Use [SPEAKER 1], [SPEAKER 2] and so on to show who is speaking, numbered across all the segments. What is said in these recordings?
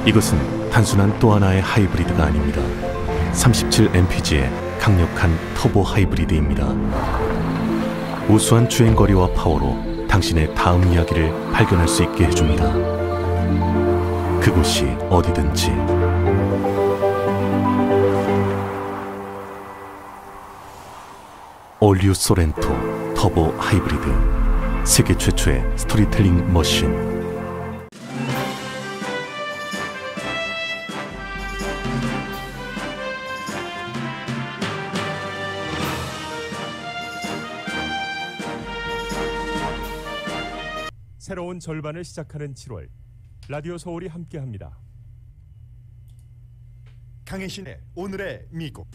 [SPEAKER 1] 이것은 단순한 또 하나의 하이브리드가 아닙니다. 37mpg의 강력한 터보 하이브리드입니다. 우수한 주행거리와 파워로 당신의 다음 이야기를 발견할 수 있게 해줍니다. 그곳이 어디든지. 올류 소렌토 터보 하이브리드, 세계 최초의 스토리텔링 머신.
[SPEAKER 2] 새로운 절반을 시작하는 7월, 라디오 서울이 함께합니다.
[SPEAKER 3] 강혜신의 오늘의 미국.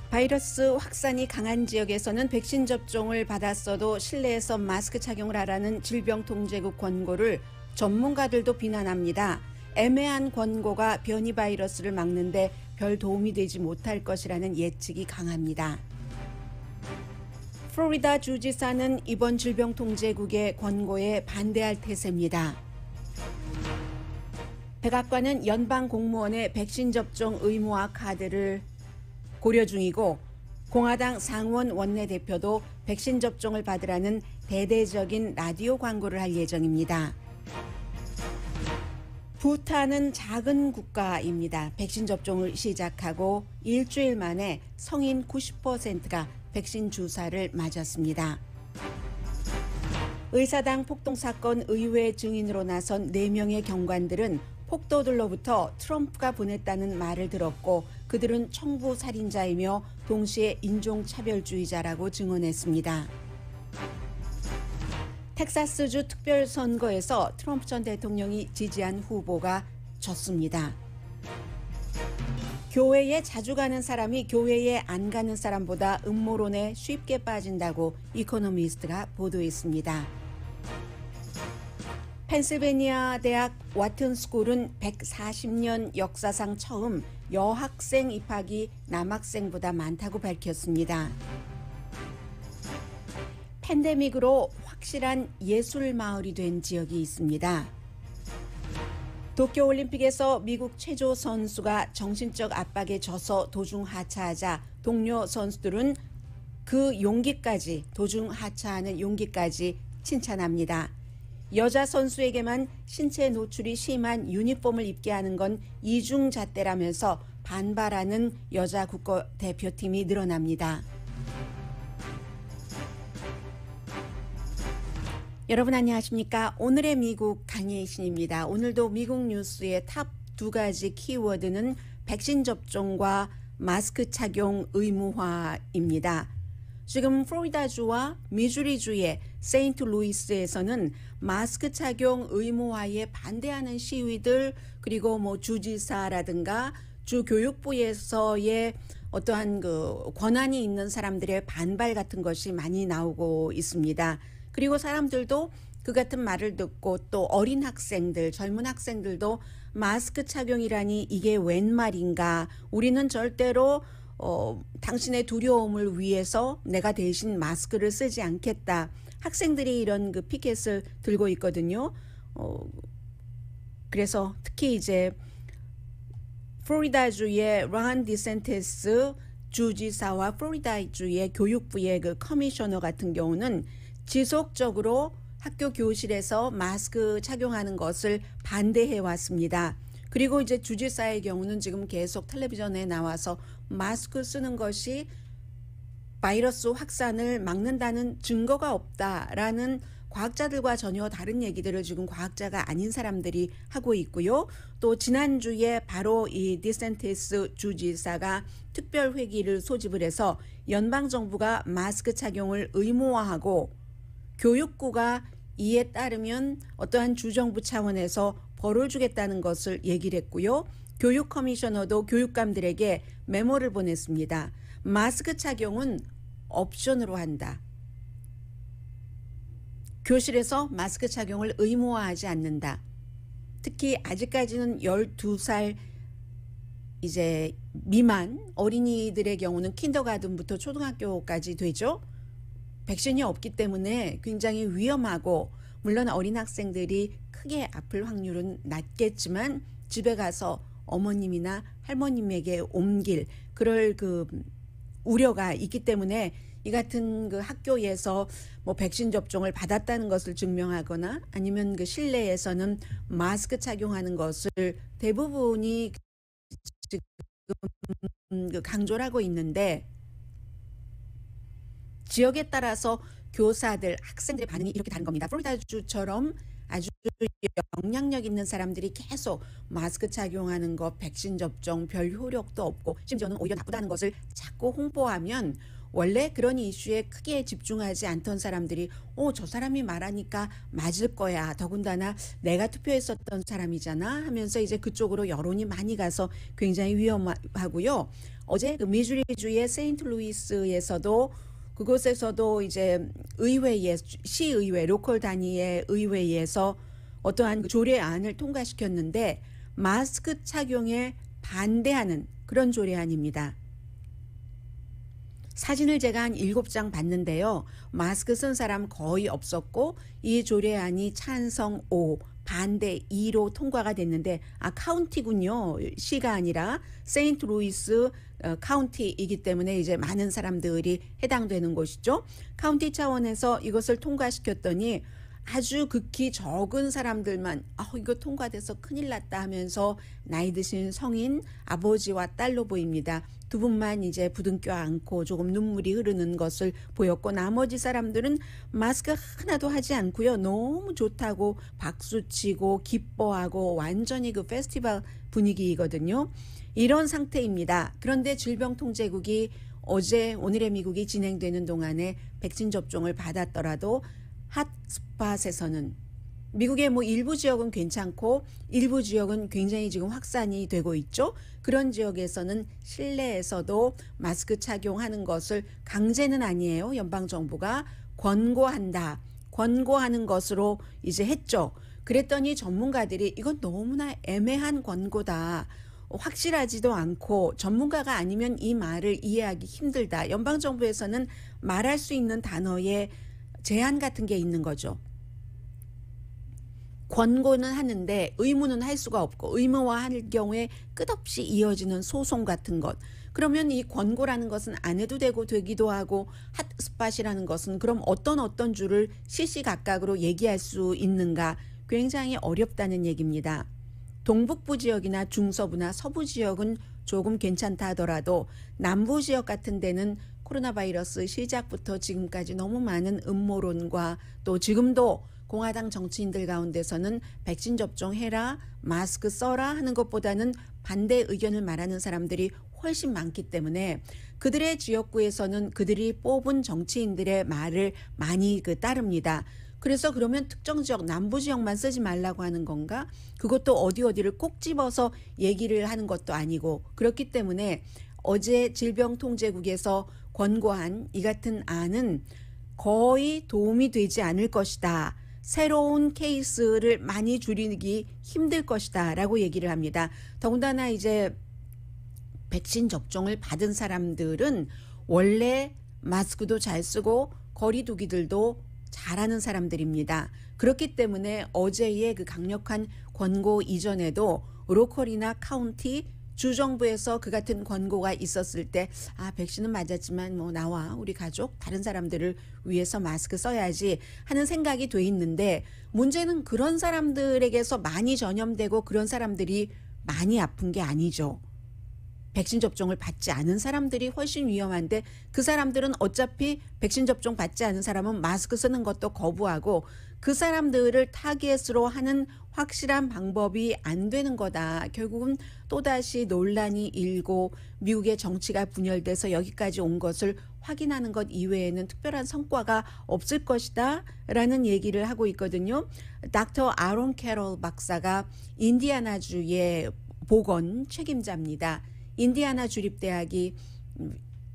[SPEAKER 4] 바이러스 확산이 강한 지역에서는 백신 접종을 받았어도 실내에서 마스크 착용을 하라는 질병통제국 권고를 전문가들도 비난합니다. 애매한 권고가 변이 바이러스를 막는데 별 도움이 되지 못할 것이라는 예측이 강합니다. 플로리다 주지사는 이번 질병통제국의 권고에 반대할 태세입니다. 백악관은 연방 공무원의 백신 접종 의무화 카드를 고려 중이고, 공화당 상원 원내대표도 백신 접종을 받으라는 대대적인 라디오 광고를 할 예정입니다. 부탄은 작은 국가입니다. 백신 접종을 시작하고 일주일 만에 성인 90%가 백신 주사를 맞았습니다. 의사당 폭동사건 의회 증인으로 나선 4명의 경관들은 폭도들로부터 트럼프가 보냈다는 말을 들었고, 그들은 청부 살인자이며 동시에 인종차별주의자라고 증언했습니다. 텍사스주 특별선거에서 트럼프 전 대통령이 지지한 후보가 졌습니다. 교회에 자주 가는 사람이 교회에 안 가는 사람보다 음모론에 쉽게 빠진다고 이코노미스트가 보도했습니다. 펜실베니아 대학 와튼 스쿨은 140년 역사상 처음 여학생 입학이 남학생보다 많다고 밝혔습니다. 팬데믹으로 확실한 예술 마을이 된 지역이 있습니다. 도쿄올림픽에서 미국 체조 선수가 정신적 압박에 져서 도중 하차하자 동료 선수들은 그 용기까지, 도중 하차하는 용기까지 칭찬합니다. 여자 선수에게만 신체 노출이 심한 유니폼을 입게 하는 건 이중잣대라면서 반발하는 여자 국가대표팀이 늘어납니다. 여러분 안녕하십니까? 오늘의 미국 강혜신입니다. 오늘도 미국 뉴스의 탑 2가지 키워드는 백신 접종과 마스크 착용 의무화입니다. 지금 플로리다주와 미주리주의 세인트루이스에서는 마스크 착용 의무화에 반대하는 시위들, 그리고 주지사라든가 주 교육부에서의 어떠한 권한이 있는 사람들의 반발 같은 것이 많이 나오고 있습니다. 그리고 사람들도 그 같은 말을 듣고, 또 어린 학생들, 젊은 학생들도 마스크 착용이라니 이게 웬 말인가, 우리는 절대로 당신의 두려움을 위해서 내가 대신 마스크를 쓰지 않겠다. 학생들이 이런 피켓을 들고 있거든요. 그래서 특히 이제 플로리다주의 론 디센티스 주지사와 플로리다주의 교육부의 커미셔너 같은 경우는 지속적으로 학교 교실에서 마스크 착용하는 것을 반대해 왔습니다. 그리고 이제 주지사의 경우는 지금 계속 텔레비전에 나와서 마스크 쓰는 것이 바이러스 확산을 막는다는 증거가 없다라는 과학자들과 전혀 다른 얘기들을 지금 과학자가 아닌 사람들이 하고 있고요. 또 지난주에 바로 이 디센티스 주지사가 특별회의를 소집을 해서 연방정부가 마스크 착용을 의무화하고 교육부가 이에 따르면 어떠한 주정부 차원에서 벌을 주겠다는 것을 얘기를 했고요. 교육 커미셔너도 교육감들에게 메모를 보냈습니다. 마스크 착용은 옵션으로 한다. 교실에서 마스크 착용을 의무화하지 않는다. 특히 아직까지는 12살 이제 미만 어린이들의 경우는 킨더가든부터 초등학교까지 되죠. 백신이 없기 때문에 굉장히 위험하고, 물론 어린 학생들이 크게 아플 확률은 낮겠지만 집에 가서 어머님이나 할머님에게 옮길 그럴 그 우려가 있기 때문에 이 같은 그 학교에서 뭐 백신 접종을 받았다는 것을 증명하거나 아니면 그 실내에서는 마스크 착용하는 것을 대부분이 지금 그 강조를 하고 있는데, 지역에 따라서 교사들, 학생들의 반응이 이렇게 다른 겁니다. 플로리다주처럼 아주 영향력 있는 사람들이 계속 마스크 착용하는 것, 백신 접종 별 효력도 없고 심지어는 오히려 나쁘다는 것을 자꾸 홍보하면 원래 그런 이슈에 크게 집중하지 않던 사람들이 저 사람이 말하니까 맞을 거야. 더군다나 내가 투표했었던 사람이잖아 하면서 이제 그쪽으로 여론이 많이 가서 굉장히 위험하고요. 어제 그 미주리주의 세인트루이스에서도 그곳에서도 이제 의회에, 시의회, 로컬 단위의 의회에서 어떠한 그 조례안을 통과시켰는데 마스크 착용에 반대하는 그런 조례안입니다. 사진을 제가 한 7장 봤는데요. 마스크 쓴 사람 거의 없었고 이 조례안이 찬성 5, 반대 2로 통과가 됐는데 카운티군요. 시가 아니라 세인트루이스 카운티이기 때문에 이제 많은 사람들이 해당되는 곳이죠. 카운티 차원에서 이것을 통과시켰더니 아주 극히 적은 사람들만 이거 통과돼서 큰일 났다 하면서 나이 드신 성인 아버지와 딸로 보입니다. 두 분만 이제 부둥켜 안고 조금 눈물이 흐르는 것을 보였고 나머지 사람들은 마스크 하나도 하지 않고요. 너무 좋다고 박수치고 기뻐하고 완전히 그 페스티벌 분위기이거든요. 이런 상태입니다. 그런데 질병통제국이 어제 오늘의 미국이 진행되는 동안에 백신 접종을 받았더라도 핫스팟에서는 미국의 뭐 일부 지역은 괜찮고 일부 지역은 굉장히 지금 확산이 되고 있죠. 그런 지역에서는 실내에서도 마스크 착용하는 것을 강제는 아니에요. 연방정부가 권고한다. 권고하는 것으로 이제 했죠. 그랬더니 전문가들이 이건 너무나 애매한 권고다. 확실하지도 않고 전문가가 아니면 이 말을 이해하기 힘들다. 연방정부에서는 말할 수 있는 단어에 제한 같은 게 있는 거죠. 권고는 하는데 의무는 할 수가 없고 의무화할 경우에 끝없이 이어지는 소송 같은 것. 그러면 이 권고라는 것은 안 해도 되기도 하고 핫스팟이라는 것은 그럼 어떤 줄을 시시각각으로 얘기할 수 있는가 굉장히 어렵다는 얘기입니다. 동북부 지역이나 중서부나 서부 지역은 조금 괜찮다 하더라도 남부 지역 같은 데는 코로나 바이러스 시작부터 지금까지 너무 많은 음모론과 또 지금도 공화당 정치인들 가운데서는 백신 접종해라, 마스크 써라 하는 것보다는 반대 의견을 말하는 사람들이 훨씬 많기 때문에 그들의 지역구에서는 그들이 뽑은 정치인들의 말을 많이 따릅니다. 그래서 그러면 특정 지역, 남부 지역만 쓰지 말라고 하는 건가? 그것도 어디를 꼭 집어서 얘기를 하는 것도 아니고 그렇기 때문에 어제 질병통제국에서 권고한 이 같은 안은 거의 도움이 되지 않을 것이다. 새로운 케이스를 많이 줄이기 힘들 것이다 라고 얘기를 합니다. 더군다나 이제 백신 접종을 받은 사람들은 원래 마스크도 잘 쓰고 거리 두기들도 잘하는 사람들입니다. 그렇기 때문에 어제의 그 강력한 권고 이전에도 로컬이나 카운티, 주정부에서 그 같은 권고가 있었을 때 백신은 맞았지만 뭐 나와 우리 가족 다른 사람들을 위해서 마스크 써야지 하는 생각이 돼 있는데 문제는 그런 사람들에게서 많이 전염되고 그런 사람들이 많이 아픈 게 아니죠. 백신 접종을 받지 않은 사람들이 훨씬 위험한데 그 사람들은 어차피 백신 접종 받지 않은 사람은 마스크 쓰는 것도 거부하고 그 사람들을 타겟으로 하는 확실한 방법이 안 되는 거다. 결국은 또다시 논란이 일고 미국의 정치가 분열돼서 여기까지 온 것을 확인하는 것 이외에는 특별한 성과가 없을 것이다 라는 얘기를 하고 있거든요. 닥터 아론 캐롤 박사가 인디애나주의 보건 책임자입니다. 인디애나 주립대학이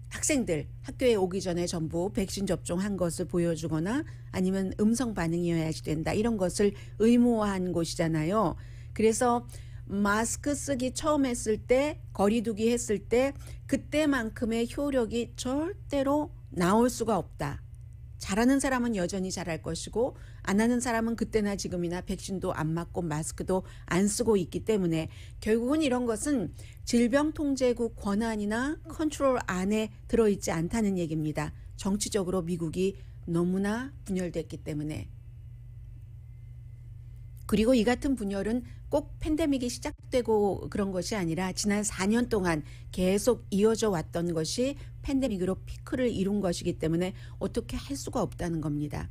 [SPEAKER 4] 학생들 학교에 오기 전에 전부 백신 접종한 것을 보여주거나 아니면 음성 반응이어야지 된다. 이런 것을 의무화한 곳이잖아요. 그래서 마스크 쓰기 처음 했을 때, 거리 두기 했을 때 그때만큼의 효력이 절대로 나올 수가 없다. 잘하는 사람은 여전히 잘할 것이고 안 하는 사람은 그때나 지금이나 백신도 안 맞고 마스크도 안 쓰고 있기 때문에 결국은 이런 것은 질병통제국 권한이나 컨트롤 안에 들어있지 않다는 얘기입니다. 정치적으로 미국이 너무나 분열됐기 때문에. 그리고 이 같은 분열은 꼭 팬데믹이 시작되고 그런 것이 아니라 지난 4년 동안 계속 이어져 왔던 것이 팬데믹으로 피크를 이룬 것이기 때문에 어떻게 할 수가 없다는 겁니다.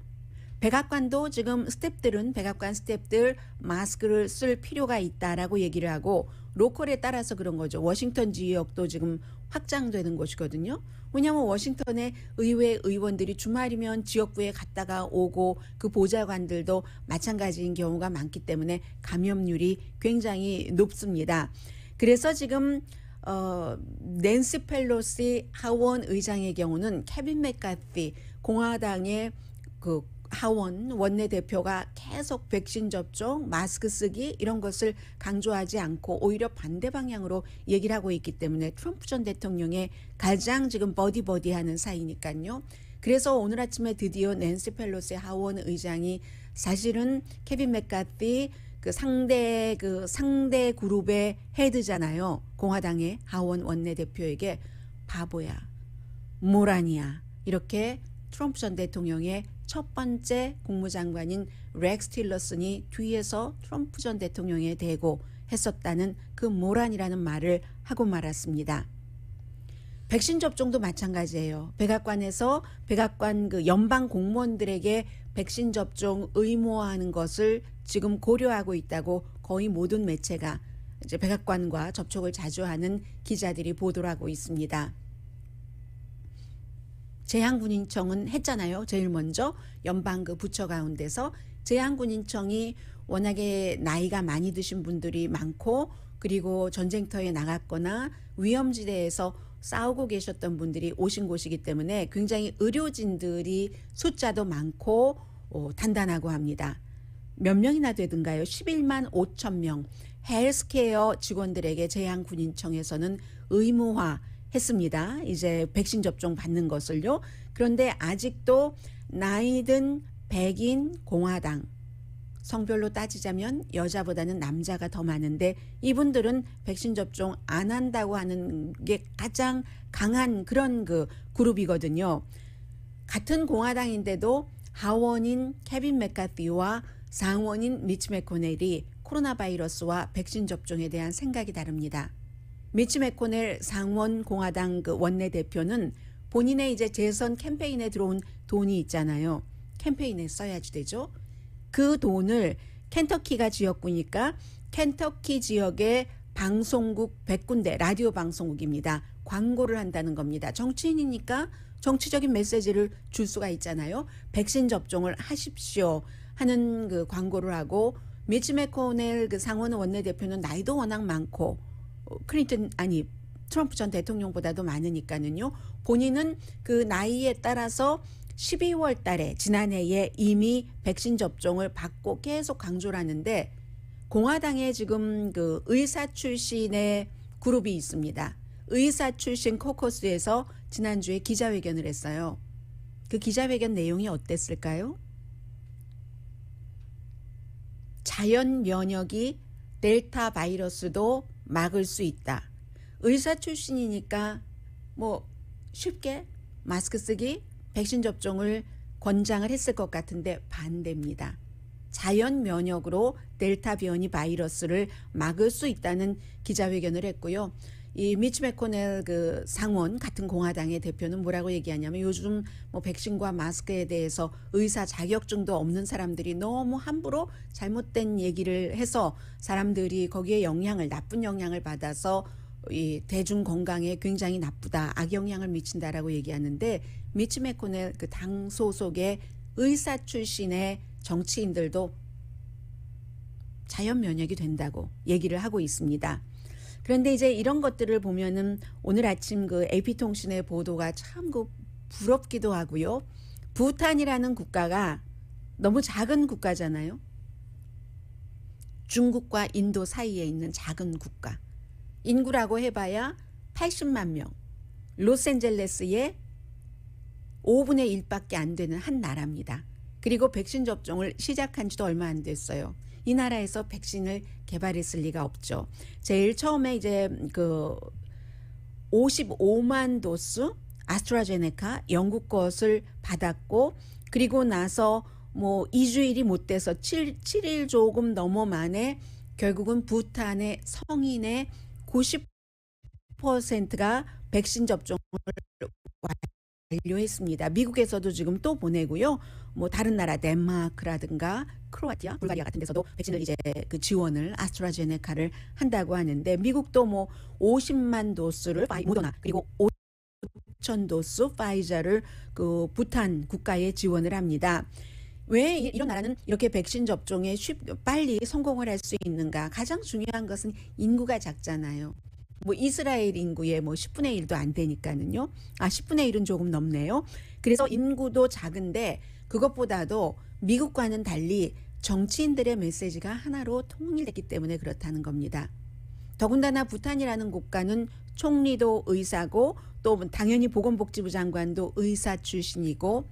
[SPEAKER 4] 백악관도 지금 백악관 스태프들 마스크를 쓸 필요가 있다라고 얘기를 하고 로컬에 따라서 그런 거죠. 워싱턴 지역도 지금 확장되는 곳이거든요. 왜냐하면 워싱턴의 의회 의원들이 주말이면 지역구에 갔다가 오고 그 보좌관들도 마찬가지인 경우가 많기 때문에 감염률이 굉장히 높습니다. 그래서 지금 낸시 펠로시 하원 의장의 경우는 케빈 맥카티 공화당의 그 하원 원내대표가 계속 백신 접종, 마스크 쓰기 이런 것을 강조하지 않고 오히려 반대 방향으로 얘기를 하고 있기 때문에 트럼프 전 대통령의 가장 지금 버디하는 사이니까요. 그래서 오늘 아침에 드디어 낸시 펠로시 하원 의장이 사실은 케빈 맥카티 그 상대 그룹의 헤드잖아요. 공화당의 하원 원내대표에게 바보야, 모란이야 이렇게 트럼프 전 대통령의 첫 번째 국무장관인 렉스 틸러슨이 뒤에서 트럼프 전 대통령에 대고 했었다는 그 모란이라는 말을 하고 말았습니다. 백신 접종도 마찬가지예요. 백악관 그 연방 공무원들에게 백신 접종 의무화하는 것을 지금 고려하고 있다고 거의 모든 매체가 이제 백악관과 접촉을 자주 하는 기자들이 보도를 하고 있습니다. 재향군인청은 했잖아요. 제일 먼저 연방 그 부처 가운데서 재향군인청이 워낙에 나이가 많이 드신 분들이 많고 그리고 전쟁터에 나갔거나 위험지대에서 싸우고 계셨던 분들이 오신 곳이기 때문에 굉장히 의료진들이 숫자도 많고 단단하고 합니다. 몇 명이나 되든가요? 11만 5천 명 헬스케어 직원들에게 재향군인청에서는 의무화 했습니다. 이제 백신 접종 받는 것을요. 그런데 아직도 나이든 백인 공화당 성별로 따지자면 여자보다는 남자가 더 많은데 이분들은 백신 접종 안 한다고 하는 게 가장 강한 그런 그 그룹이거든요. 같은 공화당인데도 하원인 케빈 맥카티와 상원인 미치 매코넬이 코로나 바이러스와 백신 접종에 대한 생각이 다릅니다. 미치 매코넬 상원 공화당 그 원내대표는 본인의 이제 재선 캠페인에 들어온 돈이 있잖아요. 캠페인에 써야지 되죠. 그 돈을 켄터키가 지역구니까 켄터키 지역의 방송국 100군데 라디오 방송국입니다. 광고를 한다는 겁니다. 정치인이니까 정치적인 메시지를 줄 수가 있잖아요. 백신 접종을 하십시오 하는 그 광고를 하고 미치 매코넬 그 상원 원내대표는 나이도 워낙 많고 트럼프 전 대통령보다도 많으니까는요. 본인은 그 나이에 따라서 12월 달에 지난해에 이미 백신 접종을 받고 계속 강조를 하는데 공화당에 지금 그 의사 출신의 그룹이 있습니다. 의사 출신 코커스에서 지난주에 기자회견을 했어요. 그 기자회견 내용이 어땠을까요? 자연 면역이 델타 바이러스도 막을 수 있다. 의사 출신이니까 뭐 쉽게 마스크 쓰기, 백신 접종을 권장을 했을 것 같은데 반대입니다. 자연 면역으로 델타 변이 바이러스를 막을 수 있다는 기자회견을 했고요. 이 미치 매코넬 그 상원 같은 공화당의 대표는 뭐라고 얘기하냐면 요즘 뭐 백신과 마스크에 대해서 의사 자격증도 없는 사람들이 너무 함부로 잘못된 얘기를 해서 사람들이 거기에 나쁜 영향을 받아서 이 대중 건강에 굉장히 나쁘다, 악영향을 미친다라고 얘기하는데 미치 매코넬 그 당 소속의 의사 출신의 정치인들도 자연 면역이 된다고 얘기를 하고 있습니다. 그런데 이제 이런 것들을 보면은 오늘 아침 그 AP통신의 보도가 참 그 부럽기도 하고요. 부탄이라는 국가가 너무 작은 국가잖아요. 중국과 인도 사이에 있는 작은 국가. 인구라고 해봐야 80만 명. 로스앤젤레스에 5분의 1밖에 안 되는 한 나라입니다. 그리고 백신 접종을 시작한 지도 얼마 안 됐어요. 이 나라에서 백신을 개발했을 리가 없죠. 제일 처음에 이제 그 55만 도스 아스트라제네카 영국 것을 받았고, 그리고 나서 뭐 2주일이 못 돼서 7일 조금 넘어 만에 결국은 부탄의 성인의 90%가 백신 접종을 완료했습니다. 미국에서도 지금 또 보내고요. 뭐 다른 나라 덴마크라든가 크로아티아, 불가리아 같은 데서도 백신을 이제 그 지원을 아스트라제네카를 한다고 하는데, 미국도 뭐 50만 도스를 모더나 그리고 5천 도스 파이자를 그 부탄 국가에 지원을 합니다. 왜 이런 나라는 이렇게 백신 접종에 빨리 성공을 할 수 있는가? 가장 중요한 것은 인구가 작잖아요. 뭐 이스라엘 인구의 뭐 10분의 1도 안 되니까는요. 10분의 1은 조금 넘네요. 그래서 인구도 작은데 그것보다도 미국과는 달리 정치인들의 메시지가 하나로 통일됐기 때문에 그렇다는 겁니다. 더군다나 부탄이라는 국가는 총리도 의사고, 또 당연히 보건복지부 장관도 의사 출신이고,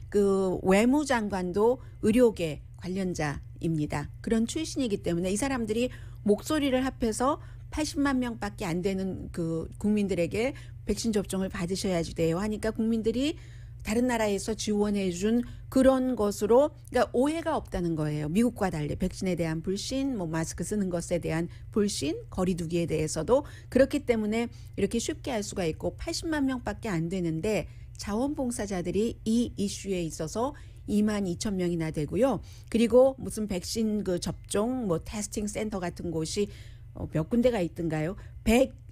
[SPEAKER 4] 그 외무장관도 의료계 관련자입니다. 그런 출신이기 때문에 이 사람들이 목소리를 합해서 80만 명밖에 안 되는 그 국민들에게 백신 접종을 받으셔야지 돼요 하니까, 국민들이 다른 나라에서 지원해 준 그런 것으로, 그러니까 오해가 없다는 거예요. 미국과 달리 백신에 대한 불신, 뭐 마스크 쓰는 것에 대한 불신, 거리 두기에 대해서도 그렇기 때문에 이렇게 쉽게 할 수가 있고, 80만 명밖에 안 되는데 자원봉사자들이 이 이슈에 있어서 2만 2천 명이나 되고요. 그리고 무슨 백신 그 접종 뭐 테스팅 센터 같은 곳이 몇 군데가 있던가요?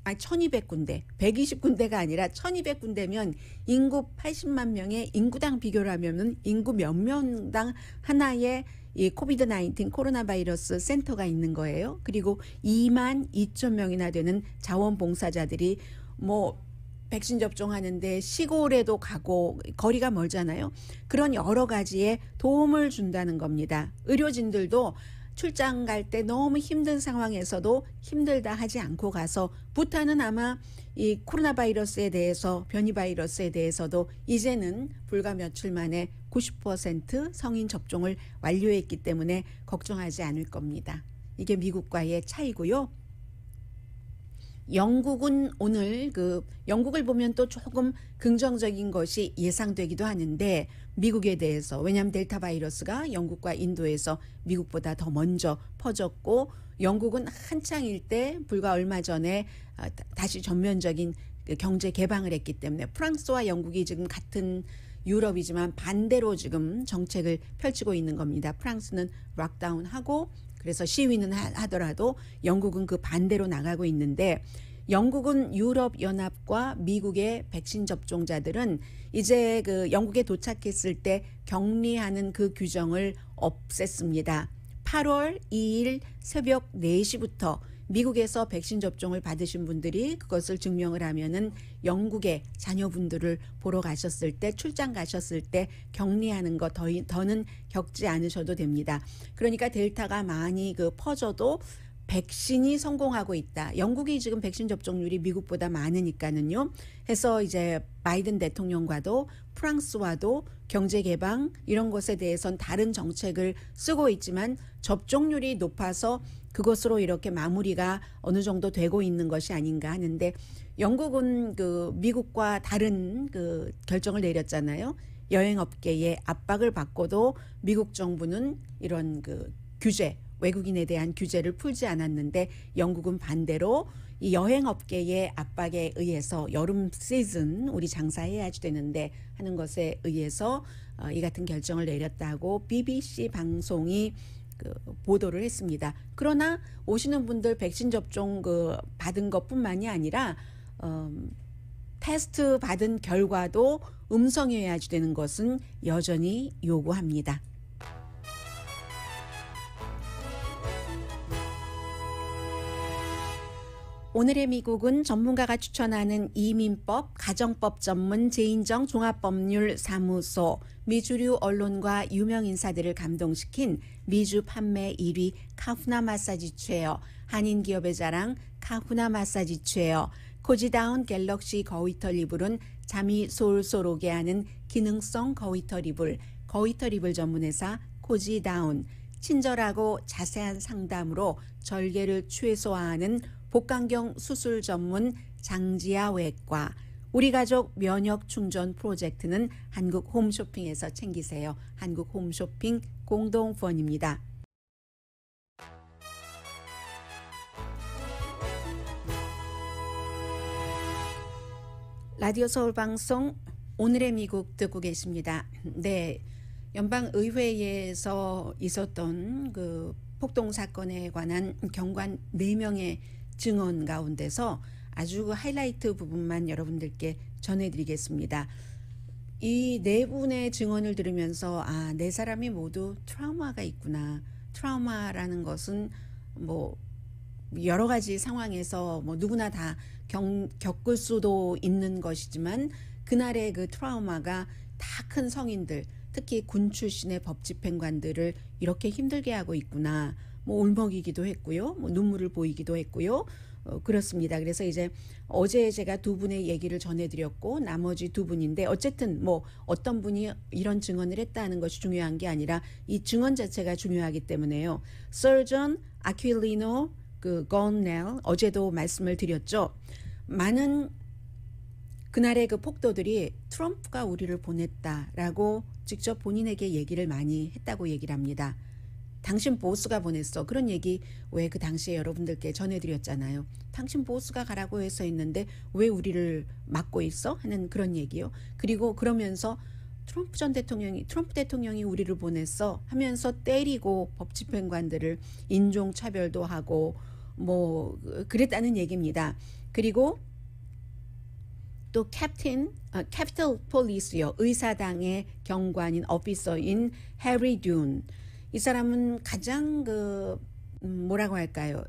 [SPEAKER 4] 1200군데, 120군데가 아니라 1200군데면 인구 80만 명의 인구당 비교를 하면은 인구 몇 명당 하나의 이 코비드-19 코로나 바이러스 센터가 있는 거예요. 그리고 2만 2천 명이나 되는 자원봉사자들이 뭐 백신 접종하는데 시골에도 가고 거리가 멀잖아요. 그런 여러 가지에 도움을 준다는 겁니다. 의료진들도 출장 갈 때 너무 힘든 상황에서도 힘들다 하지 않고 가서, 부탄은 아마 이 코로나 바이러스에 대해서, 변이 바이러스에 대해서도 이제는 불과 며칠 만에 90% 성인 접종을 완료했기 때문에 걱정하지 않을 겁니다. 이게 미국과의 차이고요. 영국은 오늘 영국을 보면 또 조금 긍정적인 것이 예상되기도 하는데, 미국에 대해서, 왜냐하면 델타 바이러스가 영국과 인도에서 미국보다 더 먼저 퍼졌고, 영국은 한창일 때 불과 얼마 전에 다시 전면적인 경제 개방을 했기 때문에, 프랑스와 영국이 지금 같은 유럽이지만 반대로 지금 정책을 펼치고 있는 겁니다. 프랑스는 락다운하고, 그래서 시위는 하더라도 영국은 그 반대로 나가고 있는데, 영국은 유럽연합과 미국의 백신 접종자들은 이제 그 영국에 도착했을 때 격리하는 그 규정을 없앴습니다. 8월 2일 새벽 4시부터 미국에서 백신 접종을 받으신 분들이 그것을 증명을 하면은 영국의 자녀분들을 보러 가셨을 때, 출장 가셨을 때 격리하는 거 더는 겪지 않으셔도 됩니다. 그러니까 델타가 많이 퍼져도 백신이 성공하고 있다. 영국이 지금 백신 접종률이 미국보다 많으니까는요. 해서 이제 바이든 대통령과도 프랑스와도 경제 개방 이런 것에 대해선 다른 정책을 쓰고 있지만, 접종률이 높아서 그것으로 이렇게 마무리가 어느 정도 되고 있는 것이 아닌가 하는데, 영국은 미국과 다른 결정을 내렸잖아요. 여행업계에 압박을 받고도 미국 정부는 이런 규제, 외국인에 대한 규제를 풀지 않았는데, 영국은 반대로 이 여행업계의 압박에 의해서 여름 시즌 우리 장사해야지 되는데 하는 것에 의해서 이 같은 결정을 내렸다고 BBC 방송이 보도를 했습니다. 그러나 오시는 분들 백신 접종 받은 것뿐만이 아니라 테스트 받은 결과도 음성이어야지 되는 것은 여전히 요구합니다. 오늘의 미국은 전문가가 추천하는 이민법, 가정법 전문 제인정 종합법률사무소, 미주류 언론과 유명 인사들을 감동시킨 미주 판매 1위 카후나 마사지 체어, 한인 기업의 자랑 카후나 마사지 체어, 코지다운 갤럭시 거위털 이불은 잠이 솔솔 오게 하는 기능성 거위털 이불, 거위털 이불 전문회사 코지다운, 친절하고 자세한 상담으로 절개를 최소화하는 복강경 수술 전문 장지아 외과, 우리 가족 면역 충전 프로젝트는 한국 홈쇼핑에서 챙기세요. 한국 홈쇼핑 공동후원입니다. 라디오 서울 방송 오늘의 미국 듣고 계십니다. 네, 연방의회에서 있었던 그 폭동 사건에 관한 경관 4명의 증언 가운데서 아주 하이라이트 부분만 여러분들께 전해드리겠습니다. 이 4분의 증언을 들으면서 네 사람이 모두 트라우마가 있구나. 트라우마라는 것은 뭐 여러 가지 상황에서 뭐 누구나 다 겪을 수도 있는 것이지만 그날의 그 트라우마가 다 큰 성인들, 특히 군 출신의 법집행관들을 이렇게 힘들게 하고 있구나. 뭐 울먹이기도 했고요. 뭐 눈물을 보이기도 했고요. 그렇습니다. 그래서 이제 어제 제가 2분의 얘기를 전해드렸고 나머지 2분인데 어쨌든 뭐 어떤 분이 이런 증언을 했다는 것이 중요한 게 아니라 이 증언 자체가 중요하기 때문에요. 서전 아퀴리노 건넬, 어제도 말씀을 드렸죠. 많은 그날의 그 폭도들이 트럼프가 우리를 보냈다라고 직접 본인에게 얘기를 많이 했다고 얘기를 합니다. 당신 보스가 보냈어. 그런 얘기 왜 그 당시에 여러분들께 전해드렸잖아요. 당신 보스가 가라고 해서 있는데 왜 우리를 막고 있어? 하는 그런 얘기요. 그리고 그러면서 트럼프 대통령이 우리를 보냈어 하면서 때리고 법집행관들을 인종차별도 하고 뭐 그랬다는 얘기입니다. 그리고 또 캐피털 폴리스요. 의사당의 경관인 오피서인 해리 듄. 이 사람은 가장 뭐라고 할까요?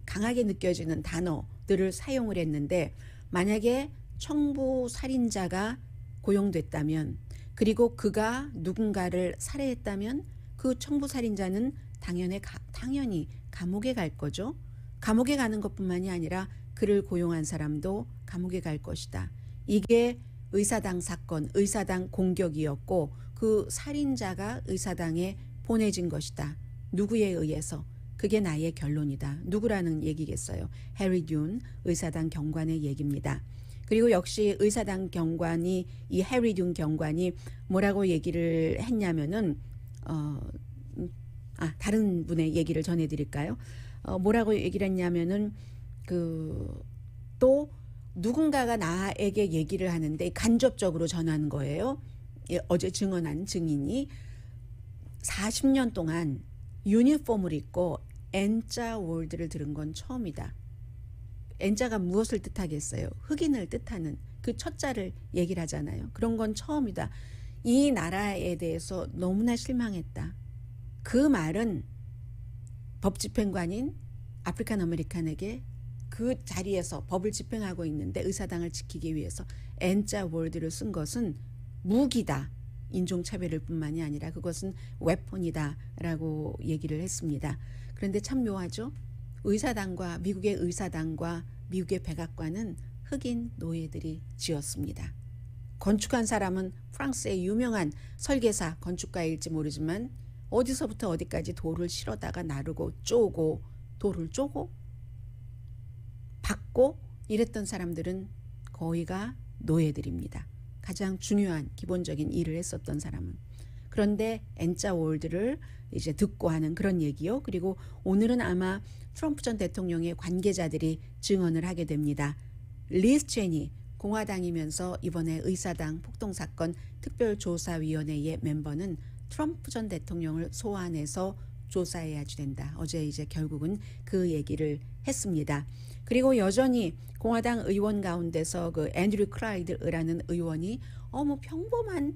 [SPEAKER 4] 강하게 느껴지는 단어들을 사용을 했는데 만약에 청부 살인자가 고용됐다면 그리고 그가 누군가를 살해했다면 그 청부 살인자는 당연히 감옥에 갈 거죠. 감옥에 가는 것뿐만이 아니라 그를 고용한 사람도 감옥에 갈 것이다. 이게 의사당 사건, 의사당 공격이었고 그 살인자가 의사당에 보내진 것이다. 누구에 의해서? 그게 나의 결론이다. 누구라는 얘기겠어요? 해리 듄 의사당 경관의 얘기입니다. 그리고 역시 의사당 경관이 이 해리 듄 경관이 뭐라고 얘기를 했냐면은 다른 분의 얘기를 전해드릴까요? 뭐라고 얘기를 했냐면은 또 누군가가 나에게 얘기를 하는데 간접적으로 전하는 거예요. 어제 증언한 증인이 40년 동안 유니폼을 입고 N자 월드를 들은 건 처음이다. N자가 무엇을 뜻하겠어요? 흑인을 뜻하는 그 첫자를 얘기를 하잖아요. 그런 건 처음이다. 이 나라에 대해서 너무나 실망했다. 그 말은 법집행관인 아프리칸 아메리칸에게 그 자리에서 법을 집행하고 있는데 의사당을 지키기 위해서 N자 월드를 쓴 것은 무기다. 인종차별일 뿐만이 아니라 그것은 웨폰이다 라고 얘기를 했습니다. 그런데 참 묘하죠. 미국의 의사당과 미국의 백악관은 흑인 노예들이 지었습니다. 건축한 사람은 프랑스의 유명한 설계사 건축가일지 모르지만 어디서부터 어디까지 돌을 실어다가 나르고 쪼고 돌을 쪼고 박고 이랬던 사람들은 거의가 노예들입니다. 가장 중요한 기본적인 일을 했었던 사람은. 그런데 N자 월드를 이제 듣고 하는 그런 얘기요. 그리고 오늘은 아마 트럼프 전 대통령의 관계자들이 증언을 하게 됩니다. 리즈 체니 공화당이면서 이번에 의사당 폭동사건 특별조사위원회의 멤버는 트럼프 전 대통령을 소환해서 조사해야지 된다. 어제 이제 결국은 그 얘기를 했습니다. 그리고 여전히 공화당 의원 가운데서 그 앤드류 클라이드라는 의원이 뭐 평범한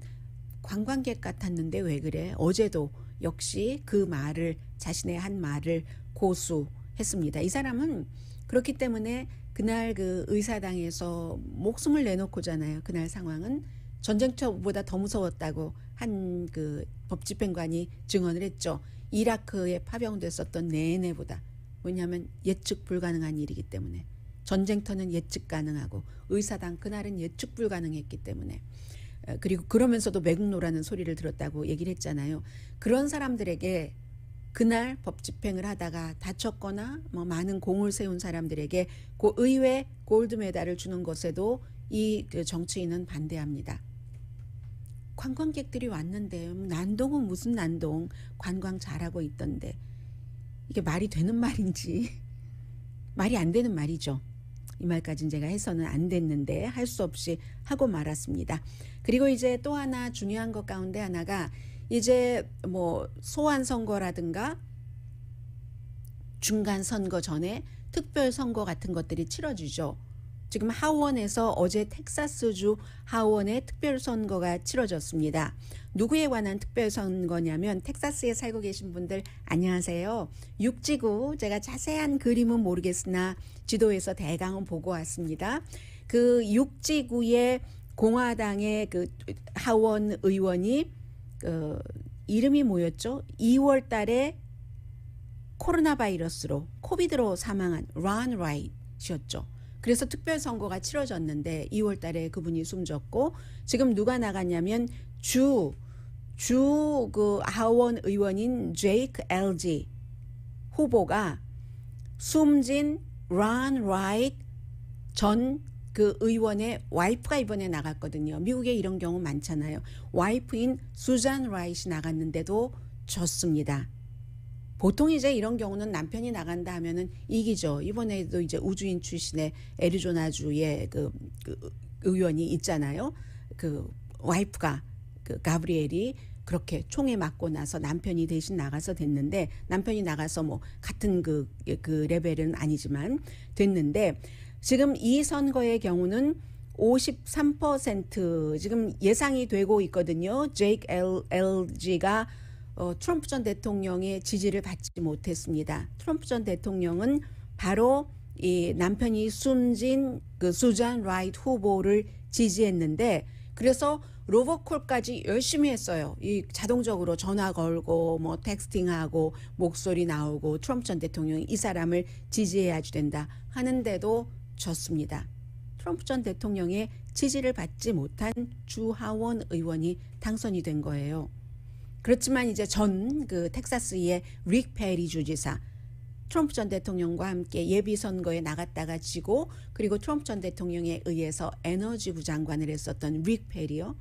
[SPEAKER 4] 관광객 같았는데 왜 그래? 어제도 역시 그 말을 자신의 한 말을 고수했습니다. 이 사람은 그렇기 때문에 그날 그 의사당에서 목숨을 내놓고잖아요. 그날 상황은 전쟁터보다 더 무서웠다고 한 그 법집행관이 증언을 했죠. 이라크에 파병됐었던 내내보다. 왜냐하면 예측 불가능한 일이기 때문에 전쟁터는 예측 가능하고 의사당 그날은 예측 불가능했기 때문에 그리고 그러면서도 매국노라는 소리를 들었다고 얘기를 했잖아요. 그런 사람들에게 그날 법 집행을 하다가 다쳤거나 뭐 많은 공을 세운 사람들에게 그 의회 골드 메달을 주는 것에도 이 정치인은 반대합니다. 관광객들이 왔는데 난동은 무슨 난동, 관광 잘하고 있던데 이게 말이 되는 말인지 말이 안 되는 말이죠. 이 말까지는 제가 해서는 안 됐는데 할 수 없이 하고 말았습니다. 그리고 이제 또 하나 중요한 것 가운데 하나가 이제 뭐 소환 선거라든가 중간 선거 전에 특별 선거 같은 것들이 치러지죠. 지금 하원에서 어제 텍사스주 하원의 특별 선거가 치러졌습니다. 누구에 관한 특별 선거냐면 텍사스에 살고 계신 분들 안녕하세요. 육지구 제가 자세한 그림은 모르겠으나 지도에서 대강은 보고 왔습니다. 그 육지구의 공화당의 그 하원 의원이 이름이 뭐였죠? 2월 달에 코로나 바이러스로 코비드로 사망한 론 라이트였죠. 그래서 특별 선거가 치러졌는데 2월 달에 그분이 숨졌고 지금 누가 나갔냐면 주 그 하원 의원인 제이크 LG 후보가 숨진 론 라이트 전 그 의원의 와이프가 이번에 나갔거든요. 미국에 이런 경우 많잖아요. 와이프인 수잔 라이트이 나갔는데도 졌습니다. 보통 이제 이런 경우는 남편이 나간다 하면은 이기죠. 이번에도 이제 우주인 출신의 애리조나주의 그 의원이 있잖아요. 그 와이프가 그 가브리엘이 그렇게 총에 맞고 나서 남편이 대신 나가서 됐는데 남편이 나가서 뭐 같은 그 레벨은 아니지만 됐는데 지금 이 선거의 경우는 53% 지금 예상이 되고 있거든요. 제이크 LG가 트럼프 전 대통령의 지지를 받지 못했습니다. 트럼프 전 대통령은 바로 이 남편이 숨진 그 수잔 라이트 후보를 지지했는데 그래서 로버콜까지 열심히 했어요. 이 자동적으로 전화 걸고 뭐 텍스팅하고 목소리 나오고 트럼프 전 대통령이 이 사람을 지지해야지 된다 하는데도 졌습니다. 트럼프 전 대통령의 지지를 받지 못한 주 하원 의원이 당선이 된 거예요. 그렇지만 이제 전 그 텍사스의 릭 페리 주지사 트럼프 전 대통령과 함께 예비 선거에 나갔다가 지고 그리고 트럼프 전 대통령에 의해서 에너지부 장관을 했었던 릭 페리요.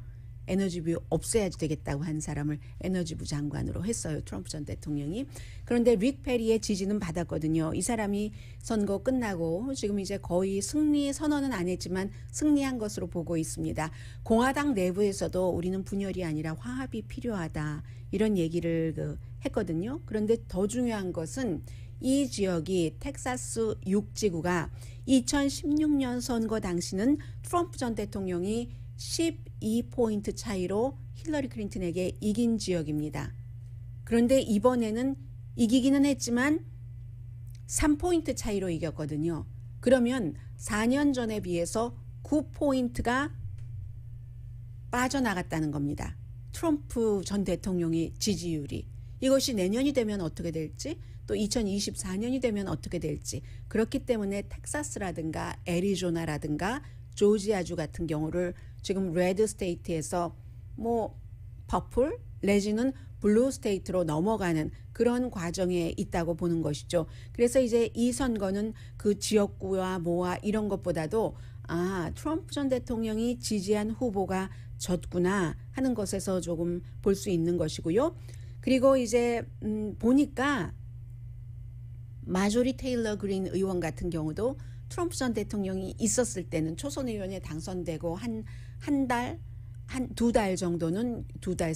[SPEAKER 4] 에너지부 없애야지 되겠다고 한 사람을 에너지부 장관으로 했어요. 트럼프 전 대통령이. 그런데 릭 페리의 지지는 받았거든요. 이 사람이 선거 끝나고 지금 이제 거의 승리 선언은 안 했지만 승리한 것으로 보고 있습니다. 공화당 내부에서도 우리는 분열이 아니라 화합이 필요하다. 이런 얘기를 했거든요. 그런데 더 중요한 것은 이 지역이 텍사스 육지구가 2016년 선거 당시는 트럼프 전 대통령이 12포인트 차이로 힐러리 클린턴에게 이긴 지역입니다. 그런데 이번에는 이기기는 했지만 3포인트 차이로 이겼거든요. 그러면 4년 전에 비해서 9포인트가 빠져나갔다는 겁니다. 트럼프 전 대통령의 지지율이. 이것이 내년이 되면 어떻게 될지 또 2024년이 되면 어떻게 될지 그렇기 때문에 텍사스라든가 애리조나라든가 조지아주 같은 경우를 지금 레드 스테이트에서 뭐 퍼플 내지는 블루 스테이트로 넘어가는 그런 과정에 있다고 보는 것이죠. 그래서 이제 이 선거는 그 지역구와 뭐와 이런 것보다도 트럼프 전 대통령이 지지한 후보가 졌구나 하는 것에서 조금 볼 수 있는 것이고요. 그리고 이제 보니까 마조리 테일러 그린 의원 같은 경우도 트럼프 전 대통령이 있었을 때는 초선 의원에 당선되고 두 달,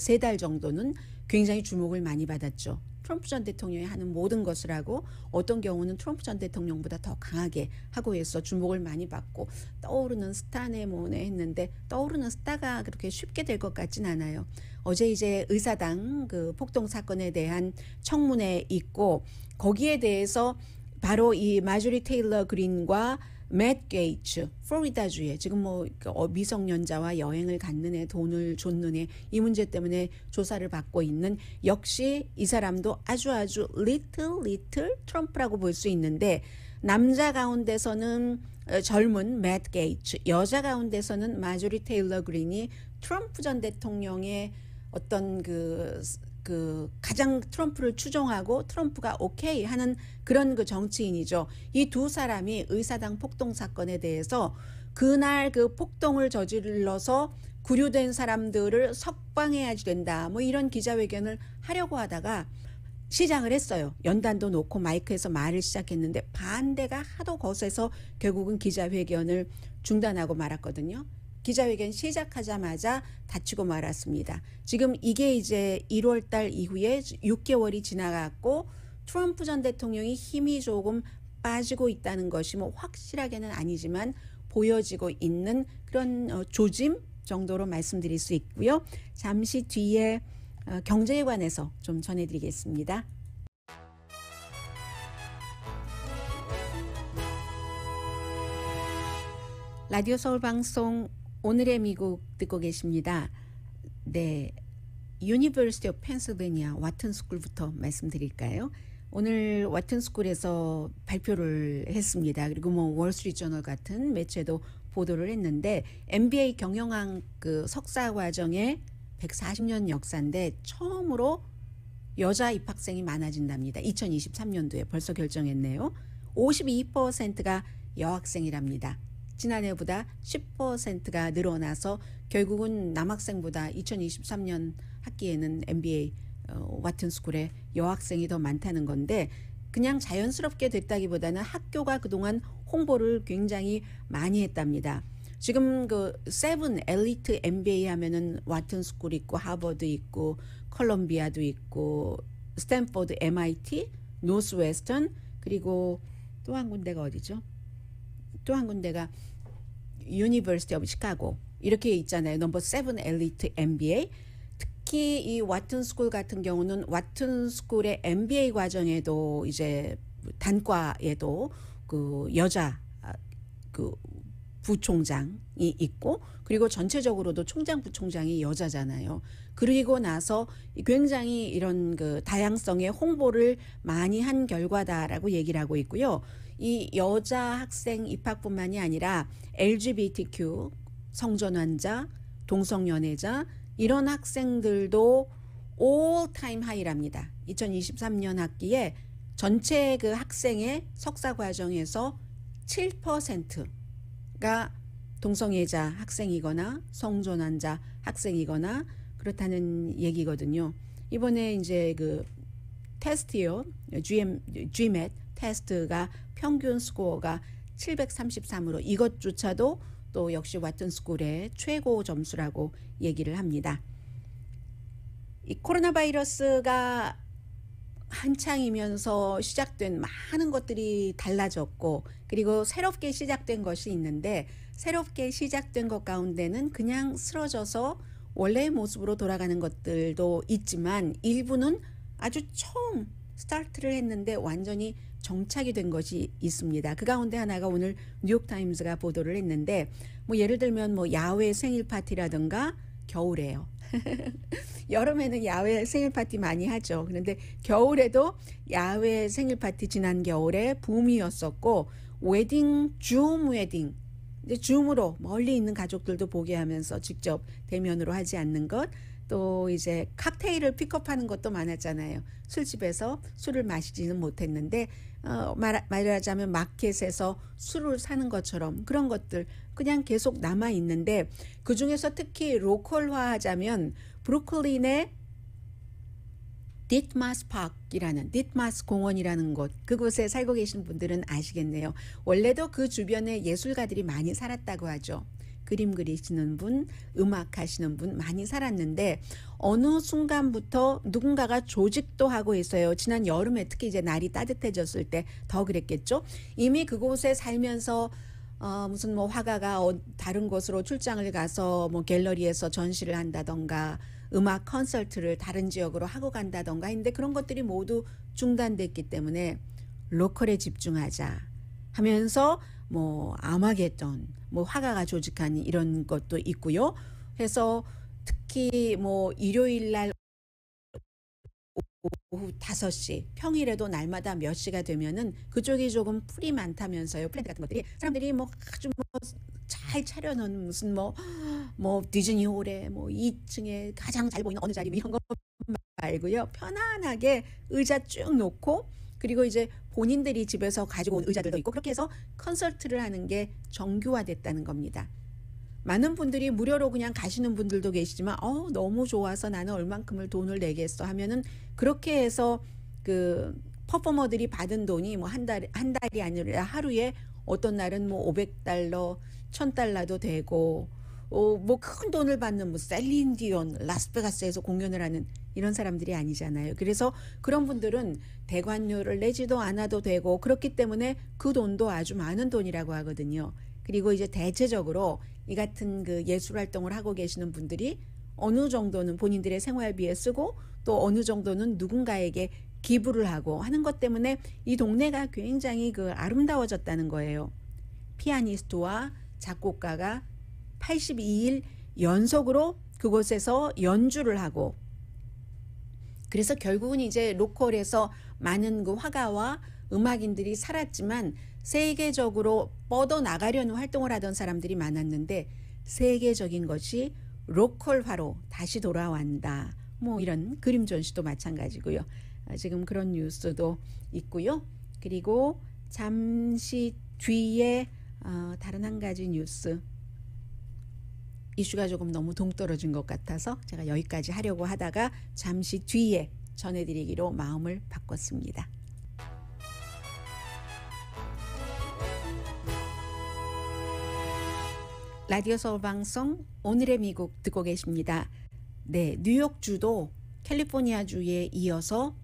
[SPEAKER 4] 세 달 정도는 굉장히 주목을 많이 받았죠. 트럼프 전 대통령이 하는 모든 것을 하고 어떤 경우는 트럼프 전 대통령보다 더 강하게 하고 해서 주목을 많이 받고 떠오르는 스타네 뭐네 했는데 떠오르는 스타가 그렇게 쉽게 될 것 같진 않아요. 어제 이제 의사당 그 폭동 사건에 대한 청문회 있고 거기에 대해서 바로 이 마조리 테일러 그린과 맷 게이츠 플로리다주에 지금 뭐 미성년자와 여행을 갔는 애 돈을 줬는 애 이 문제 때문에 조사를 받고 있는 역시 이 사람도 아주 리틀 트럼프라고 볼 수 있는데 남자 가운데서는 젊은 맷 게이츠, 여자 가운데서는 마조리 테일러 그린이 트럼프 전 대통령의 어떤 가장 트럼프를 추종하고 트럼프가 오케이 하는 그런 그 정치인이죠. 이 두 사람이 의사당 폭동 사건에 대해서 그날 그 폭동을 저질러서 구류된 사람들을 석방해야 된다. 뭐 이런 기자회견을 하려고 하다가 시작을 했어요. 연단도 놓고 마이크에서 말을 시작했는데 반대가 하도 거세서 결국은 기자회견을 중단하고 말았거든요. 기자회견 시작하자마자 다치고 말았습니다. 지금 이게 이제 1월 달 이후에 6개월이 지나갔고 트럼프 전 대통령이 힘이 조금 빠지고 있다는 것이 뭐 확실하게는 아니지만 보여지고 있는 그런 조짐 정도로 말씀드릴 수 있고요. 잠시 뒤에 경제에 관해서 좀 전해드리겠습니다. 라디오 서울 방송 오늘의 미국 듣고 계십니다. 네, 유니버시티 오브 펜실베니아 와튼 스쿨부터 말씀드릴까요? 오늘 와튼 스쿨에서 발표를 했습니다. 그리고 뭐 월스트리트 저널 같은 매체도 보도를 했는데 MBA 경영학 그 석사 과정에 140년 역사인데 처음으로 여자 입학생이 많아진답니다. 2023년도에 벌써 결정했네요. 52%가 여학생이랍니다. 지난해보다 10%가 늘어나서 결국은 남학생보다 2023년 학기에는 MBA 와튼 스쿨에 여학생이 더 많다는 건데 그냥 자연스럽게 됐다기보다는 학교가 그동안 홍보를 굉장히 많이 했답니다. 지금 그 세븐 엘리트 MBA 하면은 와튼 스쿨 있고 하버드 있고 컬럼비아도 있고 스탠포드 MIT, 노스웨스턴 그리고 또 한 군데가 어디죠? 또 한 군데가 유니버시티 오브 시카고 이렇게 있잖아요. 넘버 7 엘리트 MBA. 특히 이 와튼 스쿨 같은 경우는 와튼 스쿨의 MBA 과정에도 이제 단과에도 그 여자 그 부총장이 있고 그리고 전체적으로도 총장 부총장이 여자잖아요. 그리고 나서 굉장히 이런 그 다양성의 홍보를 많이 한 결과다라고 얘기를 하고 있고요. 이 여자 학생 입학뿐만이 아니라 LGBTQ 성전환자, 동성연애자 이런 학생들도 all time high랍니다. 2023년 학기에 전체 그 학생의 석사 과정에서 7%가 동성애자 학생이거나 성전환자 학생이거나 그렇다는 얘기거든요. 이번에 이제 그 테스트요, GMAT 테스트가 평균 스코어가 733으로 이것조차도 또 역시 와튼 스쿨의 최고 점수라고 얘기를 합니다. 이 코로나 바이러스가 한창이면서 시작된 많은 것들이 달라졌고 그리고 새롭게 시작된 것이 있는데 새롭게 시작된 것 가운데는 그냥 쓰러져서 원래의 모습으로 돌아가는 것들도 있지만 일부는 아주 처음 스타트를 했는데 완전히 정착이 된 것이 있습니다. 그 가운데 하나가 오늘 뉴욕타임스가 보도를 했는데 뭐 예를 들면 뭐 야외 생일 파티라든가 겨울에요. 여름에는 야외 생일 파티 많이 하죠. 그런데 겨울에도 야외 생일 파티 지난 겨울에 붐이었었고 웨딩, 줌 웨딩. 이제 줌으로 멀리 있는 가족들도 보게 하면서 직접 대면으로 하지 않는 것. 또 이제 칵테일을 픽업하는 것도 많았잖아요. 술집에서 술을 마시지는 못했는데 말하자면 마켓에서 술을 사는 것처럼 그런 것들 그냥 계속 남아 있는데 그중에서 특히 로컬화하자면 브루클린의 디트마스 파크이라는 디트마스 공원이라는 곳 그곳에 살고 계신 분들은 아시겠네요. 원래도 그 주변에 예술가들이 많이 살았다고 하죠. 그림 그리시는 분, 음악 하시는 분 많이 살았는데 어느 순간부터 누군가가 조직도 하고 있어요. 지난 여름에 특히 이제 날이 따뜻해졌을 때 더 그랬겠죠. 이미 그곳에 살면서 무슨 뭐 화가가 다른 곳으로 출장을 가서 뭐 갤러리에서 전시를 한다던가 음악 콘서트를 다른 지역으로 하고 간다던가 했는데 그런 것들이 모두 중단됐기 때문에 로컬에 집중하자 하면서 뭐 아마겟돈 뭐 화가가 조직한 이런 것도 있고요. 해서 특히 뭐 일요일 날 오후 5시, 평일에도 날마다 몇 시가 되면은 그쪽이 조금 풀이 많다면서요. 플랜트 같은 것들이 사람들이 뭐 아주 뭐 잘 차려놓은 무슨 뭐 디즈니홀에 뭐 2층에 가장 잘 보이는 어느 자리 뭐 이런 거 말고요. 편안하게 의자 쭉 놓고 그리고 이제 본인들이 집에서 가지고 온 의자들도 있고 그렇게 해서 컨설트를 하는 게 정규화됐다는 겁니다. 많은 분들이 무료로 그냥 가시는 분들도 계시지만 너무 좋아서 나는 얼만큼을 돈을 내겠어 하면은 그렇게 해서 그 퍼포머들이 받은 돈이 뭐 한 달이 아니라 하루에 어떤 날은 뭐 $500, $1000도 되고 뭐 큰 돈을 받는 뭐 셀린 디온 라스베가스에서 공연을 하는 이런 사람들이 아니잖아요. 그래서 그런 분들은 대관료를 내지도 않아도 되고 그렇기 때문에 그 돈도 아주 많은 돈이라고 하거든요. 그리고 이제 대체적으로 이 같은 그 예술 활동을 하고 계시는 분들이 어느 정도는 본인들의 생활비에 쓰고 또 어느 정도는 누군가에게 기부를 하고 하는 것 때문에 이 동네가 굉장히 그 아름다워졌다는 거예요. 피아니스트와 작곡가가 82일 연속으로 그곳에서 연주를 하고 그래서 결국은 이제 로컬에서 많은 그 화가와 음악인들이 살았지만 세계적으로 뻗어나가려는 활동을 하던 사람들이 많았는데 세계적인 것이 로컬화로 다시 돌아왔다. 뭐 이런 그림 전시도 마찬가지고요. 지금 그런 뉴스도 있고요. 그리고 잠시 뒤에 다른 한 가지 뉴스 이슈가 조금 너무 동떨어진 것 같아서 제가 여기까지 하려고 하다가 잠시 뒤에 전해드리기로 마음을 바꿨습니다. 라디오 서울 방송 오늘의 미국 듣고 계십니다. 네, 뉴욕주도 캘리포니아주에 이어서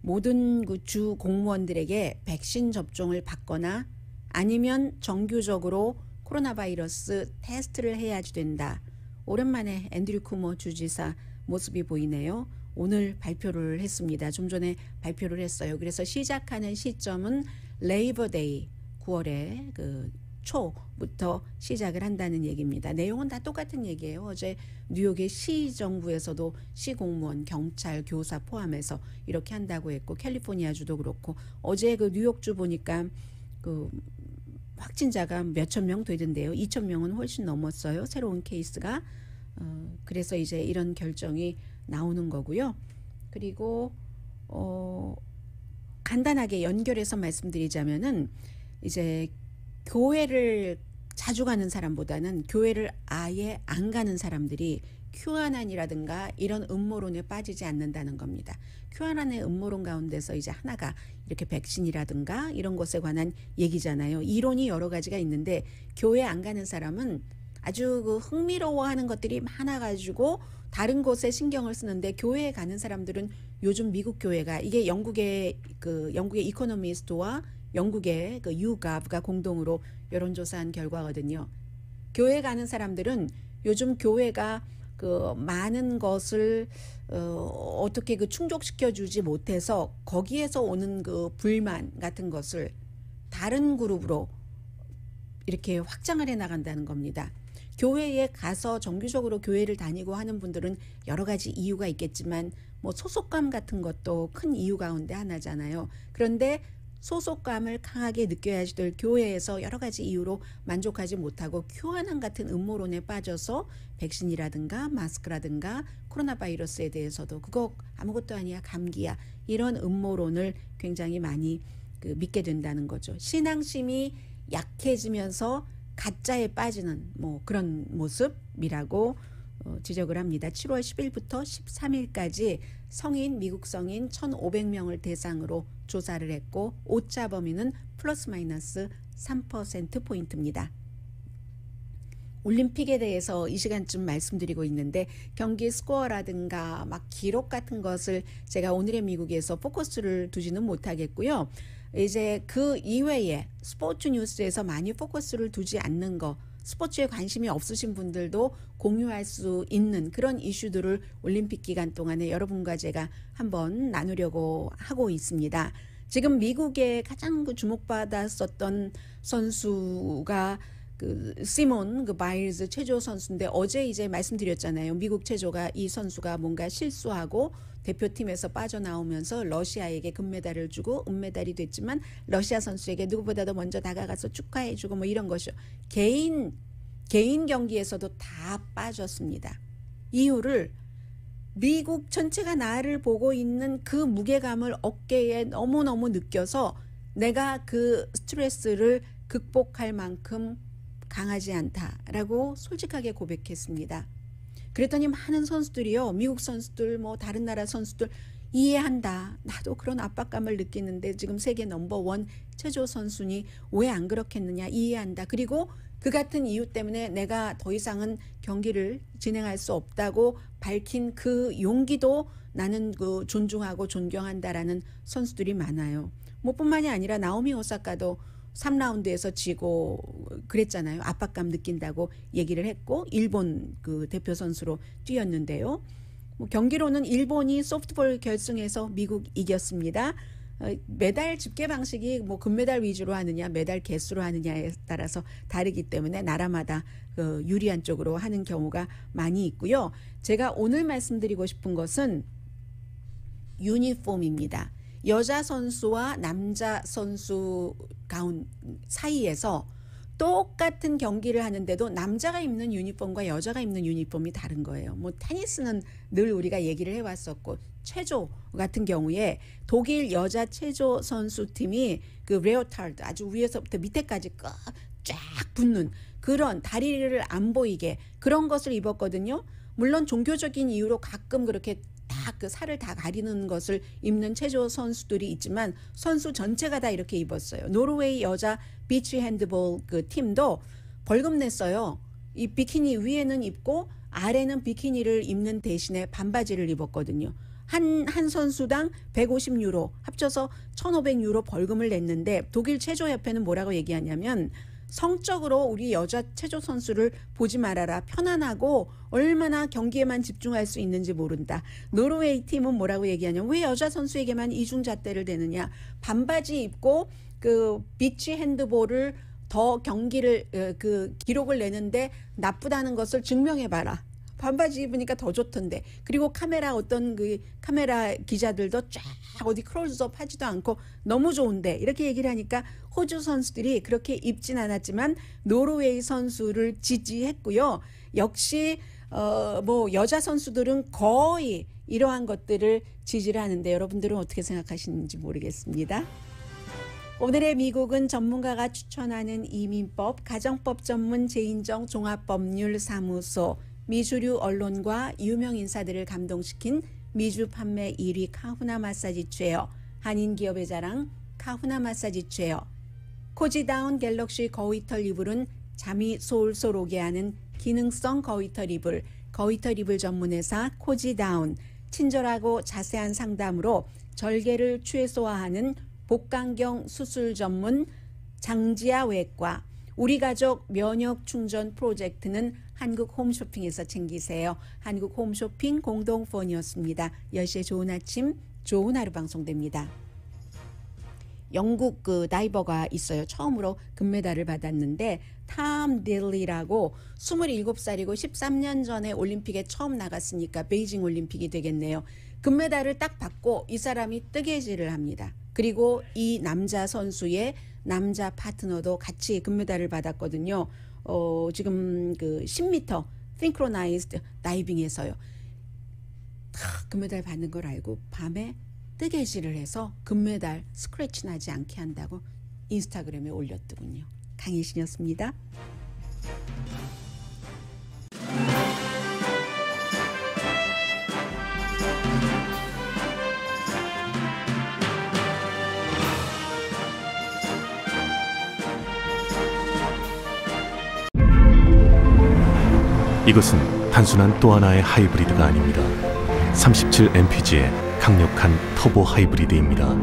[SPEAKER 4] 모든 그 주 공무원들에게 백신 접종을 받거나 아니면 정규적으로 코로나 바이러스 테스트를 해야지 된다. 오랜만에 앤드류 쿠머 주지사 모습이 보이네요. 오늘 발표를 했습니다. 좀 전에 발표를 했어요. 그래서 시작하는 시점은 레이버데이 9월에 그 초부터 시작을 한다는 얘기입니다. 내용은 다 똑같은 얘기예요. 어제 뉴욕의 시정부에서도 시공무원, 경찰, 교사 포함해서 이렇게 한다고 했고 캘리포니아주도 그렇고 어제 그 뉴욕주 보니까 그 확진자가 몇천 명 되던데요. 2천 명은 훨씬 넘었어요. 새로운 케이스가. 그래서 이제 이런 결정이 나오는 거고요. 그리고 간단하게 연결해서 말씀드리자면은 이제 교회를 자주 가는 사람보다는 교회를 아예 안 가는 사람들이 큐아난이라든가 이런 음모론에 빠지지 않는다는 겁니다. 큐아난의 음모론 가운데서 이제 하나가 이렇게 백신이라든가 이런 것에 관한 얘기잖아요. 이론이 여러 가지가 있는데 교회 안 가는 사람은 아주 그 흥미로워하는 것들이 많아가지고 다른 곳에 신경을 쓰는데 교회에 가는 사람들은 요즘 미국 교회가 이게 영국의 이코노미스트와 영국의 그 YouGov가 공동으로 여론조사한 결과거든요. 교회 가는 사람들은 요즘 교회가 그 많은 것을 어떻게 그 충족시켜주지 못해서 거기에서 오는 그 불만 같은 것을 다른 그룹으로 이렇게 확장을 해 나간다는 겁니다. 교회에 가서 정규적으로 교회를 다니고 하는 분들은 여러 가지 이유가 있겠지만 뭐 소속감 같은 것도 큰 이유 가운데 하나잖아요. 그런데 소속감을 강하게 느껴야지 될 교회에서 여러 가지 이유로 만족하지 못하고 큐아난 같은 음모론에 빠져서 백신이라든가 마스크라든가 코로나 바이러스에 대해서도 그거 아무것도 아니야 감기야 이런 음모론을 굉장히 많이 믿게 된다는 거죠. 신앙심이 약해지면서 가짜에 빠지는 뭐 그런 모습이라고 지적을 합니다. 7월 10일부터 13일까지 미국 성인 1,500명을 대상으로 조사를 했고 오차 범위는 플러스 마이너스 3%포인트입니다. 올림픽에 대해서 이 시간쯤 말씀드리고 있는데 경기 스코어라든가 막 기록 같은 것을 제가 오늘의 미국에서 포커스를 두지는 못하겠고요. 이제 그 이외에 스포츠 뉴스에서 많이 포커스를 두지 않는 거 스포츠에 관심이 없으신 분들도 공유할 수 있는 그런 이슈들을 올림픽 기간 동안에 여러분과 제가 한번 나누려고 하고 있습니다. 지금 미국에 가장 주목받았었던 선수가 그 시몬 그 바일즈 체조 선수인데 어제 이제 말씀드렸잖아요. 미국 체조가 이 선수가 뭔가 실수하고 대표팀에서 빠져나오면서 러시아에게 금메달을 주고 은메달이 됐지만 러시아 선수에게 누구보다도 먼저 다가가서 축하해주고 뭐 이런 것이요. 개인 경기에서도 다 빠졌습니다. 이유를 미국 전체가 나를 보고 있는 그 무게감을 어깨에 너무너무 느껴서 내가 그 스트레스를 극복할 만큼 강하지 않다라고 솔직하게 고백했습니다. 그랬더니 많은 선수들이요. 미국 선수들 뭐 다른 나라 선수들 이해한다. 나도 그런 압박감을 느끼는데 지금 세계 넘버원 체조 선수니 왜 안 그렇겠느냐. 이해한다. 그리고 그 같은 이유 때문에 내가 더 이상은 경기를 진행할 수 없다고 밝힌 그 용기도 나는 그 존중하고 존경한다라는 선수들이 많아요. 뭐 뿐만이 아니라 나오미 오사카도 3라운드에서 지고 그랬잖아요. 압박감 느낀다고 얘기를 했고 일본 그 대표 선수로 뛰었는데요. 뭐 경기로는 일본이 소프트볼 결승에서 미국 이겼습니다. 메달 집계 방식이 뭐 금메달 위주로 하느냐 메달 개수로 하느냐에 따라서 다르기 때문에 나라마다 그 유리한 쪽으로 하는 경우가 많이 있고요. 제가 오늘 말씀드리고 싶은 것은 유니폼입니다. 여자 선수와 남자 선수 사이에서 똑같은 경기를 하는데도 남자가 입는 유니폼과 여자가 입는 유니폼이 다른 거예요. 뭐 테니스는 늘 우리가 얘기를 해왔었고 체조 같은 경우에 독일 여자 체조 선수팀이 그 레오타르드 아주 위에서부터 밑에까지 쫙 붙는 그런 다리를 안 보이게 그런 것을 입었거든요. 물론 종교적인 이유로 가끔 그렇게 딱 그 살을 다 가리는 것을 입는 체조 선수들이 있지만 선수 전체가 다 이렇게 입었어요. 노르웨이 여자 비치 핸드볼 그 팀도 벌금 냈어요. 이 비키니 위에는 입고 아래는 비키니를 입는 대신에 반바지를 입었거든요. 한 선수당 150유로 합쳐서 1,500유로 벌금을 냈는데 독일 체조협회는 뭐라고 얘기하냐면 성적으로 우리 여자 체조 선수를 보지 말아라. 편안하고 얼마나 경기에만 집중할 수 있는지 모른다. 노르웨이 팀은 뭐라고 얘기하냐면 왜 여자 선수에게만 이중잣대를 대느냐. 반바지 입고 그 비치 핸드볼을 더 경기를 그 기록을 내는데 나쁘다는 것을 증명해봐라. 반바지 입으니까 더 좋던데. 그리고 어떤 그 카메라 기자들도 쫙 어디 크로즈업 하지도 않고 너무 좋은데 이렇게 얘기를 하니까 호주 선수들이 그렇게 입진 않았지만 노르웨이 선수를 지지했고요. 역시 뭐 여자 선수들은 거의 이러한 것들을 지지를 하는데 여러분들은 어떻게 생각하시는지 모르겠습니다. 오늘의 미국은 전문가가 추천하는 이민법, 가정법 전문 제인정 종합법률사무소, 미주류 언론과 유명 인사들을 감동시킨 미주 판매 1위 카후나 마사지 체어, 한인 기업의 자랑 카후나 마사지 체어, 코지다운 갤럭시 거위털 이불은 잠이 솔솔 오게 하는 기능성 거위털 이불, 거위털 이불 전문회사 코지다운, 친절하고 자세한 상담으로 절개를 최소화하는 복강경 수술 전문 장지아 외과, 우리 가족 면역 충전 프로젝트는 한국 홈쇼핑에서 챙기세요. 한국 홈쇼핑 공동폰이었습니다. 10시에 좋은 아침, 좋은 하루 방송됩니다. 영국 그 다이버가 있어요. 처음으로 금메달을 받았는데 탐 딜리라고 27살이고 13년 전에 올림픽에 처음 나갔으니까 베이징 올림픽이 되겠네요. 금메달을 딱 받고 이 사람이 뜨개질을 합니다. 그리고 이 남자 선수의 남자 파트너도 같이 금메달을 받았거든요. 지금 그 10m 싱크로나이즈드 다이빙에서요. 금메달 받는 걸 알고 밤에 뜨개질을 해서 금메달 스크래치 나지 않게 한다고 인스타그램에 올렸더군요. 강희신이었습니다.
[SPEAKER 1] 이것은 단순한 또 하나의 하이브리드가 아닙니다. 37mpg의 강력한 터보 하이브리드입니다.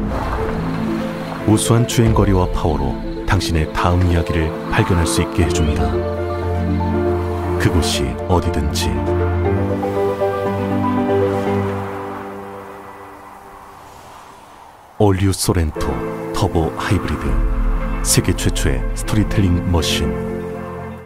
[SPEAKER 1] 우수한 주행거리와 파워로 당신의 다음 이야기를 발견할 수 있게 해줍니다. 그곳이 어디든지. 올류 소렌토 터보 하이브리드, 세계 최초의 스토리텔링 머신.